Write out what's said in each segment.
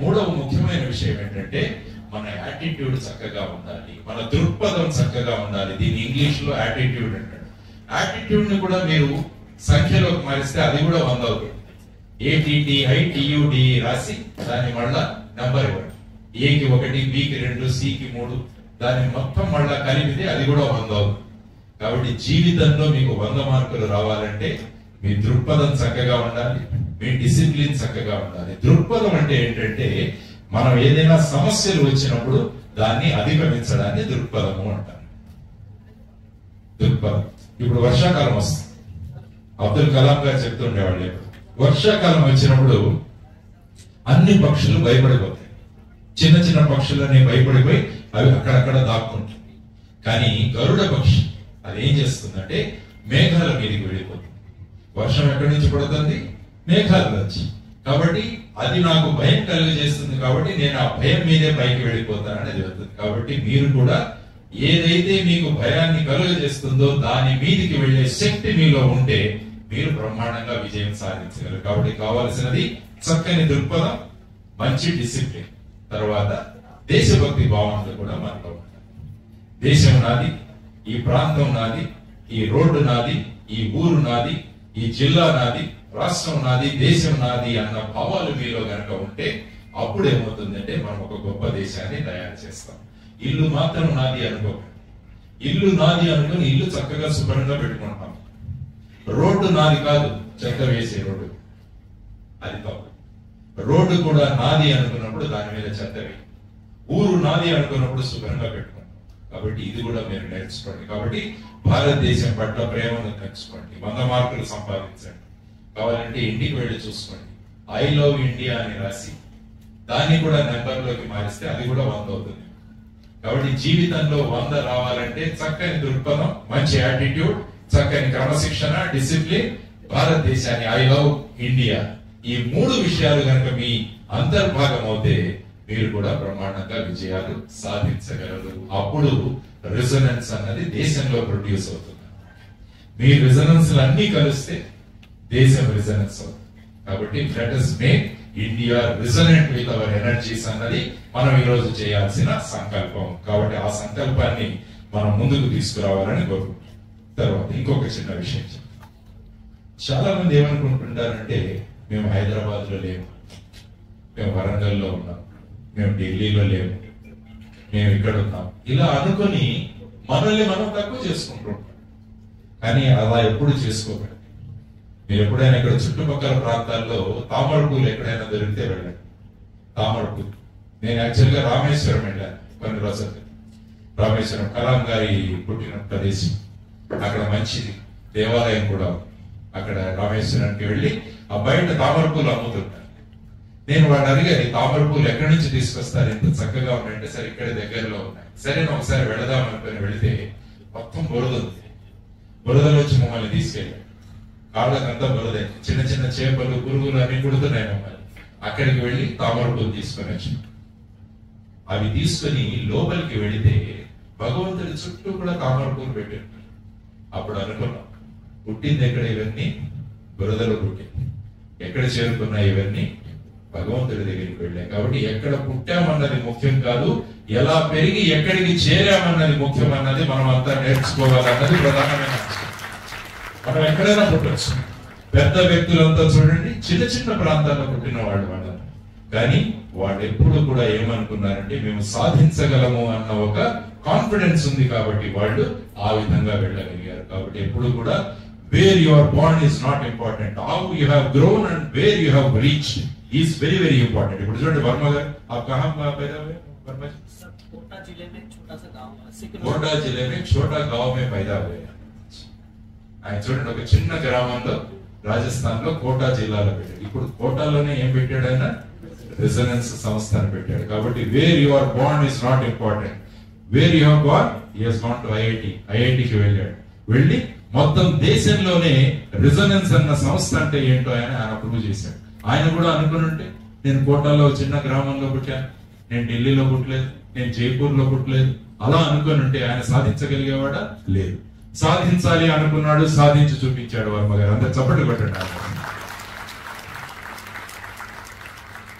మూడవ ముఖ్యమైన విషయం ఏంటంటే మన యాటిట్యూడ్ చక్కగా ఉండాలి, మన దృక్పథం చక్కగా ఉండాలి. దీని ఇంగ్లీష్ లో యాటిట్యూడ్ అంటాడు. యాటిట్యూడ్ ని కూడా మీరు సంఖ్యలోకి మారిస్తే అది కూడా 100 అవుతుంది. ATTITUD రాసి దాన్ని మళ్ళా నెంబర్ ఇవ్వండి. ఏకి 1, బికి 2, సికి 3, దాన్ని మొత్తం మళ్ళా కలిపితే అది కూడా 100 అవుతుంది. కాబట్టి జీవితంలో మీకు 100 మార్కులు రావాలంటే మీ దృక్పథం చక్కగా ఉండాలి, మీ డిసిప్లిన్ చక్కగా ఉండాలి. దృక్పథం అంటే ఏంటంటే మనం ఏదైనా సమస్యలు వచ్చినప్పుడు దాన్ని అధిగమించడాన్ని దృక్పథము అంటారు. దృక్పథం. ఇప్పుడు వర్షాకాలం వస్తుంది. అబ్దుల్ కలాం గారు చెప్తుండేవాళ్ళు, వర్షాకాలం వచ్చినప్పుడు అన్ని పక్షులు భయపడిపోతాయి. చిన్న చిన్న పక్షులన్నీ భయపడిపోయి అవి అక్కడక్కడ దాక్కుంటాయి. కానీ గరుడ పక్షి అది ఏం చేస్తుందంటే మేఘాల మీదకి వెళ్ళిపోతుంది. వర్షం ఎక్కడి నుంచి పడుతుంది? మేఘాల నుంచి. కాబట్టి అది నాకు భయం కలుగజేస్తుంది, కాబట్టి నేను ఆ భయం మీదే పైకి వెళ్ళిపోతానని చెబుతుంది. కాబట్టి మీరు కూడా ఏదైతే మీకు భయాన్ని కలుగజేస్తుందో దాని మీదికి వెళ్లే శక్తి మీలో ఉంటే మీరు బ్రహ్మాండంగా విజయం సాధించగలరు. కాబట్టి కావాల్సినది చక్కని దృక్పథం, మంచి డిసిప్లిన్, తర్వాత దేశభక్తి భావనలు కూడా మనలో ఉంటాయి. దేశం నాది, ఈ ప్రాంతం నాది, ఈ రోడ్డు నాది, ఈ ఊరు నాది, ఈ జిల్లా నాది, రాష్ట్రం నాది, దేశం నాది అన్న భావాలు మీలో గనక ఉంటే అప్పుడు ఏమవుతుందంటే మనం ఒక గొప్ప దేశాన్ని తయారు చేస్తాం. ఇల్లు మాత్రం నాది అనుకోకండి. ఇల్లు నాది అనుకుని ఇల్లు చక్కగా శుభ్రంగా పెట్టుకుంటాం. రోడ్డు నాది కాదు, చెత్త వేసే రోడ్డు, అది తప్పు. రోడ్డు కూడా నాది అనుకున్నప్పుడు దాని మీద చెత్త వేయి. ఊరు నాది అనుకున్నప్పుడు శుభ్రంగా పెట్టుకుంటాం. కాబట్టి ఇది కూడా మీరు నేర్చుకోండి. కాబట్టి భారతదేశం పట్ల ప్రేమను నేర్చుకోండి. 100 మార్కులు సంపాదించండి. కావాలంటే ఇంటికి వెళ్ళి చూసుకోండి. ఐ లవ్ ఇండియా అని రాసి దాన్ని కూడా నెంబర్లోకి మారిస్తే అది కూడా 100 అవుతుంది. కాబట్టి జీవితంలో 100 రావాలంటే చక్కని దృక్పథం, మంచి యాటిట్యూడ్, చక్కని క్రమశిక్షణ, డిసిప్లిన్, భారతదేశాన్ని ఐ లవ్ ఇండియా, ఈ 3 విషయాలు కనుక మీ అంతర్భాగం అవుతే మీరు కూడా బ్రహ్మాండంగా విజయాలు సాధించగలరు. అప్పుడు రిజనెన్స్ అన్నది దేశంలో ప్రొడ్యూస్ అవుతుంది. మీ రిజనెన్స్ అన్ని కలిస్తే దేశం రిజనెన్స్ అవుతుంది. కాబట్టి let us make India resonant with our energies అన్నది మనం ఈ రోజు చేయాల్సిన సంకల్పం. కాబట్టి ఆ సంకల్పాన్ని మనం ముందుకు తీసుకురావాలని కోరుకుంటున్నాం. తర్వాత ఇంకొక చిన్న విషయం, చాలా మంది ఏమనుకుంటుంటారంటే మేము హైదరాబాద్ లో లేము, మేము వరంగల్లో ఉన్నాం, మేము ఢిల్లీలో లేము, మేము ఇక్కడ ఉన్నాం, ఇలా అనుకుని మనల్ని మనం తక్కువ చేసుకుంటుంటాం. కానీ అలా ఎప్పుడు చేసుకోకండి. మీరు ఎప్పుడైనా ఇక్కడ చుట్టుపక్కల ప్రాంతాల్లో తామర పూలు ఎక్కడైనా దొరికితే వెళ్ళండి. తామర పూలు, నేను యాక్చువల్గా రామేశ్వరం వెళ్ళాను కొన్ని రోజులు. రామేశ్వరం కలాం గారి పుట్టిన ప్రదేశం, అక్కడ మంచిది దేవాలయం కూడా. అక్కడ రామేశ్వరానికి వెళ్ళి ఆ బయట తామర పూలు అమ్ముతుంటారు. నేను వాడు అడిగాను, తామర పూలు ఎక్కడి నుంచి తీసుకొస్తారు, ఎంత చక్కగా ఉన్నాయంటే సరే ఇక్కడ దగ్గరలో ఉన్నాయి. సరే ఒకసారి వెళదాం అనుకుని వెళితే మొత్తం బురద ఉంది. బురదలో వచ్చి మమ్మల్ని తీసుకెళ్ళాడు. కాళ్ళకంతా బురదే, చిన్న చిన్న చేపలు, పురుగులు అన్ని కుడుతున్నాయి మమ్మల్ని. అక్కడికి వెళ్ళి తామర పూలు తీసుకొని వచ్చి అవి తీసుకొని లోపలికి వెళితే భగవంతుడి చుట్టూ కూడా తామర పూలు పెట్టారు. అప్పుడు అనుకున్నాం, పుట్టింది ఎక్కడ? ఇవన్నీ బురదలో పుట్టింది. ఎక్కడ చేరుకున్నాయి ఇవన్నీ? భగవంతుడి దగ్గరికి వెళ్ళాం. కాబట్టి ఎక్కడ పుట్టామన్నది ముఖ్యం కాదు, ఎలా పెరిగి ఎక్కడికి చేరామన్నది ముఖ్యం అన్నది మనం అంతా నేర్చుకోవాలన్నది ప్రధానమైన. మనం ఎక్కడైనా పుట్టచ్చు. పెద్ద వ్యక్తులంతా చూడండి చిన్న చిన్న ప్రాంతాల్లో పుట్టిన వాళ్ళు కానీ వాళ్ళు ఎప్పుడు కూడా ఏమనుకున్నారంటే మేము సాధించగలము అన్న ఒక కాన్ఫిడెన్స్ ఉంది కాబట్టి వాళ్ళు ఆ విధంగా వెళ్ళగలిగారు. కాబట్టి ఎప్పుడు కూడా where you are born is not important, how you have grown and where you have reached is very very important. ఇప్పుడు చూడండి వర్మ గారు, आप कहां पैदा हुए? वर्मा जी कोटा जिले में छोटा सा गांव है, कोटा जिले में छोटा गांव में पैदा हुए. ఆయన చూడండి ఒక చిన్న గ్రామంలో రాజస్థాన్ లో కోటా జిల్లాలో పెట్టాడు. ఇప్పుడు కోటాలోనే ఏం పెట్టాడు ఆయన? రెజనెన్స్ సంస్థను పెట్టాడు. కాబట్టి where you are born is not important, where you have gone he has gone to ఐఐటికి వెళ్ళాడు. వెళ్ళి మొత్తం దేశంలోనే రెజనెన్స్ అన్న సంస్థ అంటే ఏంటో ఆయన ప్రూవ్ చేశాడు. ఆయన కూడా అనుకుని ఉంటే నేను కోటాలో చిన్న గ్రామంలో పుట్టాను, నేను ఢిల్లీలో పుట్టలేదు, నేను జైపూర్ లో పుట్టలేదు, అలా అనుకుని ఉంటే ఆయన సాధించగలిగేవాడా? లేదు. సాధించాలి అనుకున్నాడు, సాధించి చూపించాడు వర్మ గారు. అంత చప్పట్లు కొట్టండి.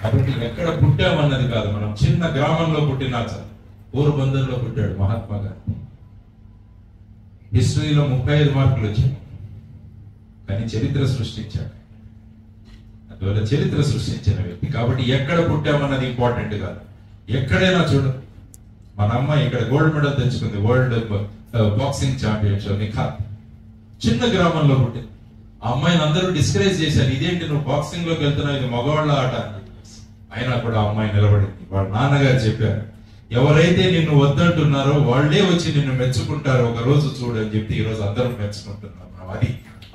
కాబట్టి ఎక్కడ పుట్టామన్నది కాదు, మనం చిన్న గ్రామంలో పుట్టినా చాలు. పోర్బందర్లో పుట్టాడు మహాత్మా గాంధీ. హిస్టరీలో 35 మార్కులు వచ్చాయి, కానీ చరిత్ర సృష్టించాడు. అందువల్ల చరిత్ర సృష్టించిన వ్యక్తి. కాబట్టి ఎక్కడ పుట్టామన్నది ఇంపార్టెంట్ కాదు. ఎక్కడైనా చూడు, మన అమ్మ ఇక్కడ గోల్డ్ మెడల్ తెచ్చుకుంది వరల్డ్ బాక్సింగ్ ఛాంపియన్షిప్ నిఖాత్. చిన్న గ్రామంలో పుట్టింది. ఆ అమ్మాయిని అందరూ డిస్కరేజ్ చేశారు, ఇదేంటి నువ్వు బాక్సింగ్ లోకి వెళ్తున్నావు, ఇది మగవాళ్ళ ఆట అని చెప్పేసి. అయినా కూడా ఆ అమ్మాయి నిలబడింది. వాళ్ళ నాన్నగారు చెప్పారు, ఎవరైతే నిన్ను వద్దంటున్నారో వాళ్ళే వచ్చి నిన్ను మెచ్చుకుంటారు, ఒక రోజు చూడని చెప్పి ఈ రోజు అందరూ మెచ్చుకుంటున్నాం. అది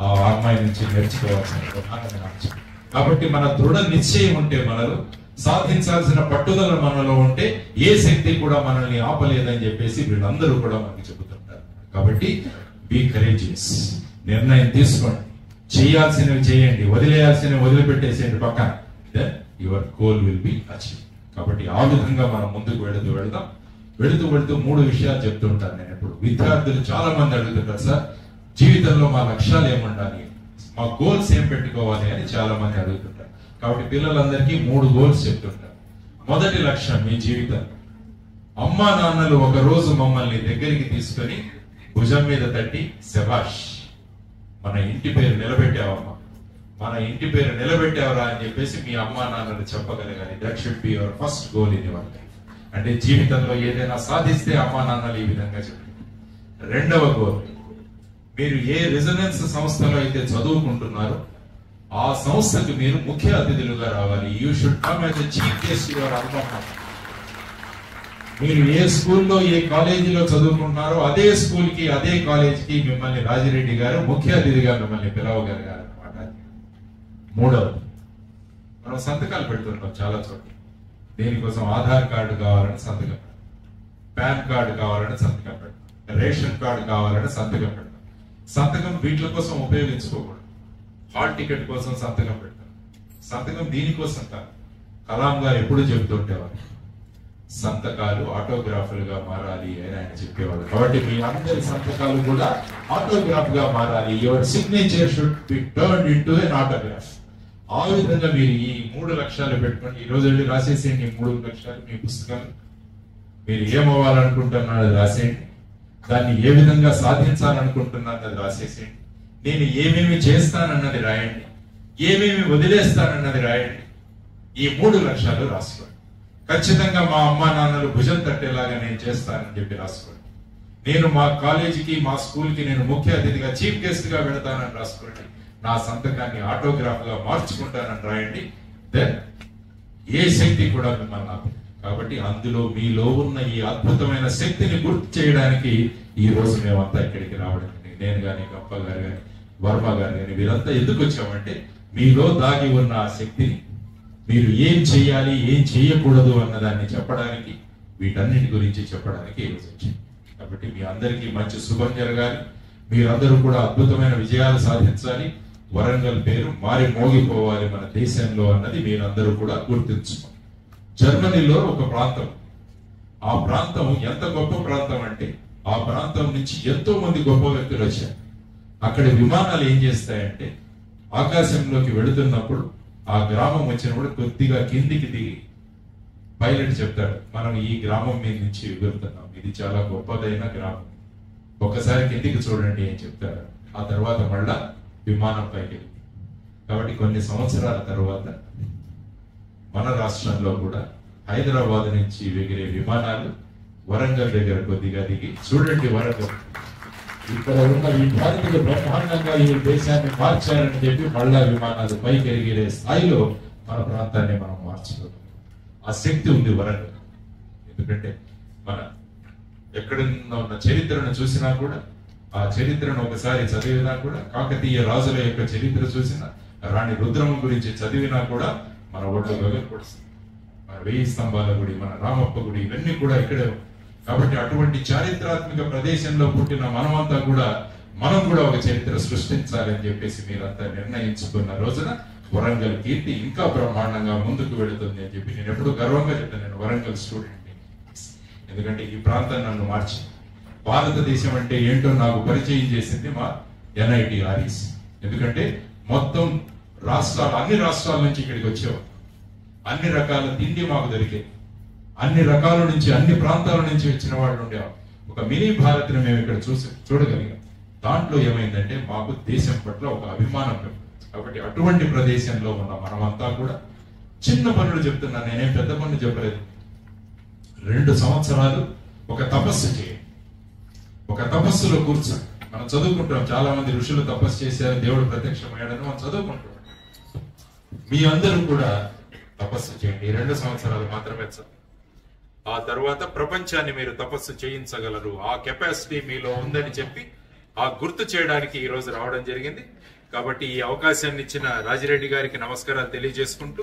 ఆ అమ్మాయి నుంచి నేర్చుకోవాల్సిన ప్రధానమైన అంశం. కాబట్టి మన దృఢ నిశ్చయం ఉంటే, మనలో సాధించాల్సిన పట్టుదల మనలో ఉంటే ఏ శక్తి కూడా మనల్ని ఆపలేదని చెప్పేసి వీళ్ళందరూ కూడా మనకి చెబుతుంటారు. కాబట్టి బీ కరేజియస్, నిర్ణయం తీసుకోండి, చేయాల్సినవి చేయండి, వదిలేయాల్సినవి వదిలిపెట్టేసేయండి పక్కన. Then your goal will be achieve. కాబట్టి ఆ విధంగా మనం ముందుకు వెళదాం. వెళుతూ 3 విషయాలు చెప్తుంటాను నేను ఎప్పుడు. విద్యార్థులు చాలా మంది అడుగుతుంటారు, సార్ జీవితంలో మా లక్ష్యాలు ఏముండాలి, మా గోల్స్ ఏం పెట్టుకోవాలి అని చాలా మంది అడుగుతుంటారు. కాబట్టి పిల్లలందరికీ 3 గోల్స్ చెప్తుంటారు. మొదటి లక్ష్యం, మీ జీవితం అమ్మా నాన్నలు ఒక రోజు మమ్మల్ని దగ్గరికి తీసుకొని భుజం మీద తట్టి, శభాష్ మన ఇంటి పేరు నిలబెట్టావమ్మా, మన ఇంటి పేరు నిలబెట్టావరా అని చెప్పేసి మీ అమ్మా నాన్నలు చెప్పగలగాలి. That should be your first goal in your life. అంటే జీవితంలో ఏదైనా సాధిస్తే అమ్మా నాన్నలు ఈ విధంగా చెప్పారు. రెండవ గోల్, మీరు ఏ రెసిడెన్స్ సంస్థలో అయితే చదువుకుంటున్నారో ఆ సంస్థకు మీరు ముఖ్య అతిథులుగా రావాలి. You should come as a chief guest your alma matter. మీరు ఏ స్కూల్లో ఏ కాలేజీలో చదువుకుంటున్నారో అదే స్కూల్ కి అదే కాలేజ్ కి మిమ్మల్ని రాజిరెడ్డి గారు ముఖ్య అతిథిగా మిమ్మల్ని పిలవగలిగారు అనమాట. మూడవది, మనం సంతకాలు పెడుతుంటాం చాలా చోట్ల. దేనికోసం? ఆధార్ కార్డు కావాలని సంతకం పెడతాం, పాన్ కార్డు కావాలని సంతకం పెడతాం, రేషన్ కార్డు కావాలని సంతకం పెడతాం. సంతకం వీటి కోసం ఉపయోగించుకోకూడదు. హాల్ టికెట్ కోసం సంతకం పెడతాం. సంతకం దీనికోసం కాదు. కలాం గారు ఎప్పుడు చెబుతుంటేవారు, సంతకాలు ఆటోగ్రాఫ్లుగా మారాలి అని ఆయన చెప్పేవాడు. కాబట్టి మీ అందరి సంతకాలు కూడా ఆటోగ్రాఫ్ గా మారాలి. Your signature should be turned into an autograph. ఆ విధంగా మీరు ఈ 3 లక్ష్యాలు పెట్టుకొని ఈ రోజు వెళ్ళి రాసేసేయండి. 3 లక్ష్యాలు మీ పుస్తకాలు. మీరు ఏమవ్వాలనుకుంటున్నారో రాసేయండి, దాన్ని ఏ విధంగా సాధించాలనుకుంటున్నారు అది రాసేసేయండి. నేను ఏమేమి చేస్తానన్నది రాయండి, ఏమేమి వదిలేస్తానన్నది రాయండి. ఈ 3 లక్ష్యాలు రాసుకోండి. ఖచ్చితంగా మా అమ్మా నాన్నలు భుజం తట్టేలాగా నేను చేస్తానని చెప్పి రాసుకోండి. నేను మా కాలేజీకి మా స్కూల్ కి నేను ముఖ్య అతిథిగా చీఫ్ గెస్ట్ గా వెళతానని రాసుకోండి. నా సంతకాన్ని ఆటోగ్రాఫ్ గా మార్చుకుంటానని రాయండి. దెన్ ఏ శక్తి కూడా మిమ్మల్ని ఆపదు. కాబట్టి అందులో మీలో ఉన్న ఈ అద్భుతమైన శక్తిని గుర్తు చేయడానికి ఈ రోజు మేమంతా ఇక్కడికి రావడం, నేను గాని గంప గారు గాని వర్మ గారు గాని వీరంతా ఎందుకు వచ్చామంటే మీలో దాగి ఉన్న ఆ శక్తిని మీరు ఏం చేయాలి ఏం చేయకూడదు అన్నదాన్ని చెప్పడానికి, వీటన్నిటి గురించి చెప్పడానికి ఈ రోజు వచ్చింది. కాబట్టి మీ అందరికీ మంచి శుభం జరగాలి. మీరందరూ కూడా అద్భుతమైన విజయాలు సాధించాలి. వరంగల్ పేరు మారి మోగిపోవాలి మన దేశంలో అన్నది మీరందరూ కూడా గుర్తుంచుకోండి. జర్మనీలో ఒక ప్రాంతం, ఆ ప్రాంతం ఎంత గొప్ప ప్రాంతం అంటే ఆ ప్రాంతం నుంచి ఎంతో మంది గొప్ప వ్యక్తులు వచ్చారు. అక్కడ విమానాలు ఏం చేస్తాయంటే ఆకాశంలోకి వెళుతున్నప్పుడు ఆ గ్రామం వచ్చినప్పుడు కొద్దిగా కిందికి దిగి పైలట్ చెప్తాడు, మనం ఈ గ్రామం మీద నుంచి ఎగురుతున్నాం, ఇది చాలా గొప్పదైన గ్రామం, ఒకసారి కిందికి చూడండి అని చెప్తారు. ఆ తర్వాత మళ్ళా విమానం పైకి వెళ్ళి. కాబట్టి కొన్ని సంవత్సరాల తర్వాత మన రాష్ట్రంలో కూడా హైదరాబాద్ నుంచి ఎగిరే విమానాలు వరంగల్ దగ్గర కొద్దిగా దిగి చూడండి, వరంగల్ ఇక్కడ ఉన్న విద్యార్థులు బ్రహ్మాండంగా ఈ దేశాన్ని మార్చారని చెప్పి మళ్ళా విమానాలు పైకి ఎగిరే స్థాయిలో మన ప్రాంతాన్ని మనం మార్చుకోవాలి. ఆ శక్తి ఉంది వరంగల్. ఎందుకంటే మన ఎక్కడున్న ఉన్న చరిత్రను చూసినా కూడా, ఆ చరిత్రను ఒకసారి చదివినా కూడా, కాకతీయ రాజుల యొక్క చరిత్ర చూసినా, రాణి రుద్రమ గురించి చదివినా కూడా మన ఒళ్ళు గగనపడుతుంది. మన 1000 స్తంభాల గుడి, మన రామప్ప గుడి, ఇవన్నీ కూడా ఇక్కడే. కాబట్టి అటువంటి చారిత్రాత్మక ప్రదేశంలో పుట్టిన మనమంతా కూడా మనం కూడా ఒక చరిత్ర సృష్టించాలని చెప్పేసి మీరంతా నిర్ణయించుకున్న రోజున వరంగల్ కీర్తి ఇంకా బ్రహ్మాండంగా ముందుకు వెళుతుంది అని చెప్పి నేను ఎప్పుడు గర్వంగా చెప్తాను. నేను వరంగల్ స్టూడెంట్, ఎందుకంటే ఈ ప్రాంతం నన్ను మార్చి భారతదేశం అంటే ఏంటో నాకు పరిచయం చేసింది మా ఎన్ఐటి ఆర్ఈసి. ఎందుకంటే మొత్తం రాష్ట్రాలు, అన్ని రాష్ట్రాల నుంచి ఇక్కడికి వచ్చేవారు. అన్ని రకాల తిండి మాకు దొరికేది. అన్ని రకాల నుంచి, అన్ని ప్రాంతాల నుంచి వచ్చిన వాళ్ళు ఉండేవారు. ఒక మినీ భారత్ని మేము ఇక్కడ చూడగలిగాం. దాంట్లో ఏమైందంటే మాకు దేశం పట్ల ఒక అభిమానం. కాబట్టి అటువంటి ప్రదేశంలో ఉన్న మనమంతా కూడా చిన్న పనులు చెప్తున్నాను, నేనేం పెద్ద పనులు చెప్పలేదు. 2 సంవత్సరాలు ఒక తపస్సు చేయండి. ఒక తపస్సులో కూర్చొని మనం చదువుకుంటాం, చాలా మంది ఋషులు తపస్సు చేశారు, దేవుడు ప్రత్యక్షమయ్యాడని మనం చదువుకుంటాం. మీ అందరూ కూడా తపస్సు చేయండి. 2 సంవత్సరాలు మాత్రమే చాలు. ఆ తర్వాత ప్రపంచాన్ని మీరు తపస్సు చేయించగలరు. ఆ కెపాసిటీ మీలో ఉందని చెప్పి ఆ గుర్తు చేయడానికి ఈ రోజు రావడం జరిగింది. కాబట్టి ఈ అవకాశాన్ని ఇచ్చిన రాజిరెడ్డి గారికి నమస్కారాలు తెలియజేసుకుంటూ,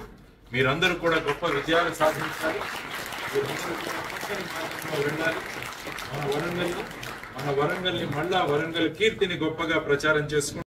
మీరందరూ కూడా గొప్ప విజయాలు సాధించాలి. వెళ్ళాలి. మన వరంగల్ని మళ్ళా వరంగల్ కీర్తిని గొప్పగా ప్రచారం చేసుకుంటూ